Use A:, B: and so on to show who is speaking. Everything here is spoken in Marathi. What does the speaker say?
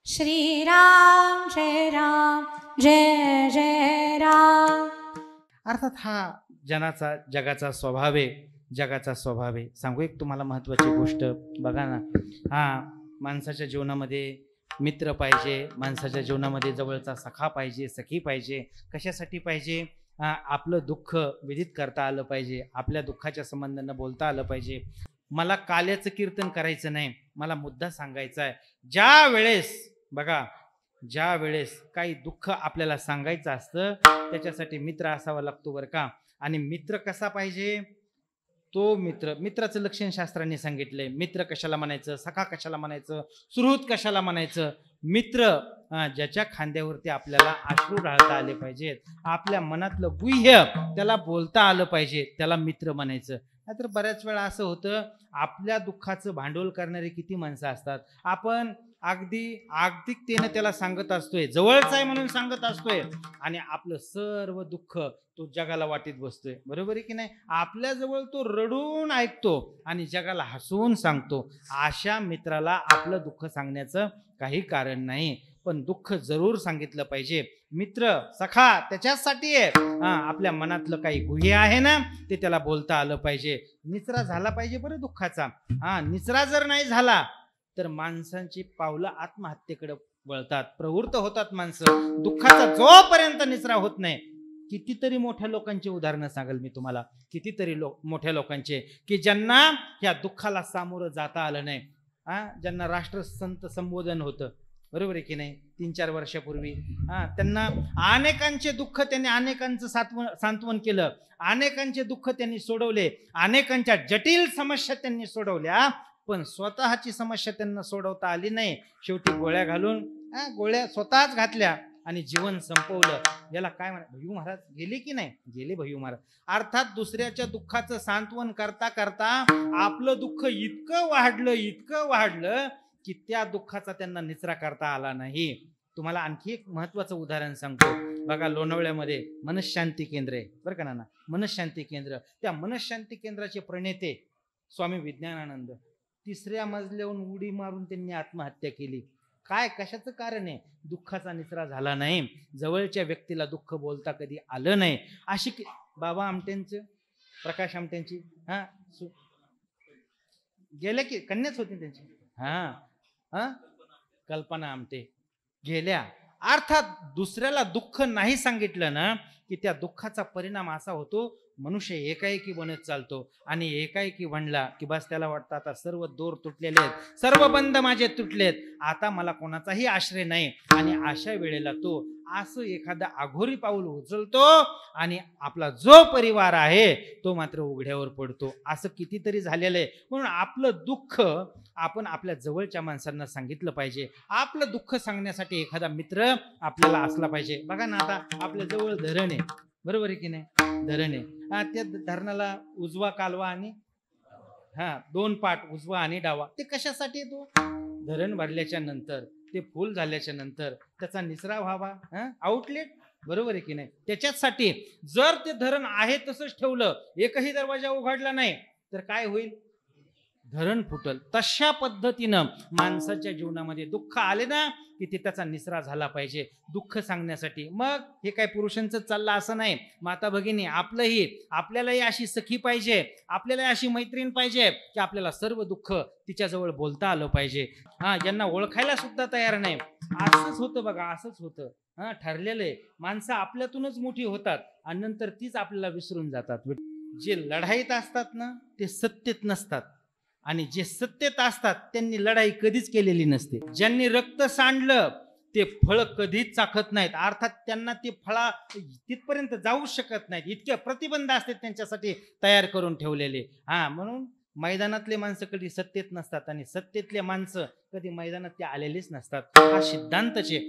A: श्री राम जय राम जय जय राम।
B: अर्थात हा जगाचा स्वभाव आहे, जगाचा स्वभाव आहे। सांगू एक तुम्हाला महत्त्वाची गोष्ट बघा ना, माणसाच्या जीवनामध्ये मित्र पाहिजे, माणसाच्या जीवनामध्ये जवळचा सखा पाहिजे, सखी पाहिजे। कशासाठी पाहिजे? आपलं दुःख विदित करता आलं पाहिजे, आपल्या दुःखाच्या संबंधांना बोलता आलं पाहिजे। मला काल्याचं कीर्तन करायचं नाही, मला मुद्दा सांगायचा आहे। ज्या वेळेस काही दुःख आपल्याला सांगायचं असतं त्याच्यासाठी मित्र असावा लागतो बरं का। आणि मित्र कसा पाहिजे? तो मित्राचं लक्षण शास्त्रांनी सांगितलंय। मित्र कशाला म्हणायचं, सखा कशाला म्हणायचं, सुहृद कशाला म्हणायचं? मित्र ज्याच्या खांद्यावरती आपल्याला अश्रू ढाळता आले पाहिजेत, आपल्या मनातलं गुह्य त्याला बोलता आलं पाहिजे, त्याला मित्र म्हणायचं। नाहीतर बऱ्याच वेळा असं होतं, आपल्या दुःखाचं भांडवल करणारे किती माणसं असतात, आपण अगदीकतेने त्याला सांगत असतोय, जवळचा आहे म्हणून सांगत असतोय, आणि आपलं सर्व दुःख तो जगाला वाटीत बसतोय। बरोबर आहे की नाही? आपल्या जवळ तो रडून ऐकतो आणि जगाला हसून सांगतो। अशा मित्राला आपलं दुःख सांगण्याचं काही कारण नाही, पण दुःख जरूर सांगितलं पाहिजे। मित्र सखा त्याच्यासाठी आहे, आपल्या मनातलं काही गुह्य आहे ना ते त्याला बोलता आलं पाहिजे। निचरा झाला पाहिजे बरं दुःखाचा। निचरा जर नाही झाला तर माणसांची पावलं आत्महत्येकडे वळतात, प्रवृत्त होतात माणसं। दुःखाचा जोपर्यंत निचरा होत नाही, कितीतरी मोठ्या लोकांची उदाहरणं सांगेल मी तुम्हाला, कितीतरी मोठ्या लोकांचे की ज्यांना या दुःखाला सामोरं जाता आलं नाही, ज्यांना राष्ट्रसंत संबोधन होतं, बरोबर आहे की नाही, 3-4 वर्षापूर्वी, त्यांना अनेकांचे दुःख, त्यांनी अनेकांचं सांत्वन केलं, अनेकांचे दुःख त्यांनी सोडवले, अनेकांच्या जटिल समस्या त्यांनी सोडवल्या, पण स्वतःची समस्या त्यांना सोडवता आली नाही। शेवटी गोळ्या स्वतःच घातल्या आणि जीवन संपवलं। याला काय म्हणा, भय्यू महाराज गेले की नाही गेले? भय्यू महाराज अर्थात दुसऱ्याच्या दुःखाचं सांत्वन करता करता आपलं दुःख इतकं वाढलं की त्या दुःखाचा त्यांना निचरा करता आला नाही। तुम्हाला आणखी एक महत्वाचं उदाहरण सांगतो बघा, लोणावळ्यामध्ये मनशांती केंद्र आहे बरं का नाना, मनशांती केंद्र। त्या मनशांती केंद्राचे प्रणेते स्वामी विज्ञानानंद 3ऱ्या मजल्यावरून उडी मारून त्यांनी आत्महत्या केली। काय, कशाचं कारण आहे? दुःखाचा निचरा झाला नाही, जवळच्या व्यक्तीला दुःख बोलता कधी आलं नाही। अशी बाबा आमटेंचं, प्रकाश आमटेंची गेले की कन्याच होती त्यांची, कल्पना आमटे गेल्या। अर्थात दुसऱ्याला दुःख नाही सांगितलं ना की त्या दुःखाचा परिणाम असा होतो, मनुष्य एकाएकी बनत चालतो, आणि एकाएकी बनला की बस त्याला वाटतं आता सर्व दोर तुटलेले आहेत, सर्व बंध माझे तुटलेत, आता मला कोणाचाही आश्रय नाही। आणि अशा वेळेला तो असं एखादा अघोरी पाऊल उचलतो आणि आपला जो परिवार आहे तो मात्र उघड्यावर पडतो। असं कितीतरी झालेलं आहे। म्हणून आपलं दुःख आपण आपल्या जवळच्या माणसांना सांगितलं पाहिजे। आपलं दुःख सांगण्यासाठी एखादा मित्र आपल्याला असला पाहिजे। बघा ना, आता आपल्या जवळ धरण आहे, बरोबर आहे की नाही, धरण आहे, त्या धरणाला उजवा कालवा आणि 2 पाट, उजवा आणि डावा। ते कशासाठी येतो? धरण भरल्याच्या नंतर, ते फुल झाल्याच्या नंतर त्याचा निचरा व्हावा, आउटलेट, बरोबर आहे की नाही, त्याच्यासाठी। जर ते धरण आहे तसंच ठेवलं, एकही दरवाजा उघडला नाही तर काय होईल? धरण फुटल। तशा पद्धतीनं माणसाच्या जीवनामध्ये दुःख आले ना की ते त्याचा निचरा झाला पाहिजे दुःख सांगण्यासाठी। मग हे काय पुरुषांचं चाललं असं नाही, माता भगिनी, आपल्यालाही अशी सखी पाहिजे, आपल्याला अशी मैत्रीण पाहिजे की आपल्याला सर्व दुःख तिच्याजवळ बोलता आलं पाहिजे। ज्यांना ओळखायला सुद्धा तयार नाही, असंच होतं बघा, असंच होतं, ठरलेलं आहे। माणसं आपल्यातूनच मोठी होतात आणि नंतर तीच आपल्याला विसरून जातात। जे लढाईत असतात ना ते सत्तेत नसतात, आणि जे सत्तेत असतात त्यांनी लढाई कधीच केलेली नसते। ज्यांनी रक्त सांडलं ते फळ कधीच चाखत नाहीत, अर्थात त्यांना ते फळा तिथपर्यंत जाऊ शकत नाहीत, इतके प्रतिबंध असतात त्यांच्यासाठी तयार करून ठेवलेले। म्हणून मैदानातले माणसं कधी सत्तेत नसतात आणि सत्तेतले माणसं कधी मैदानात ते आलेलेच नसतात। हा सिद्धांतच आहे।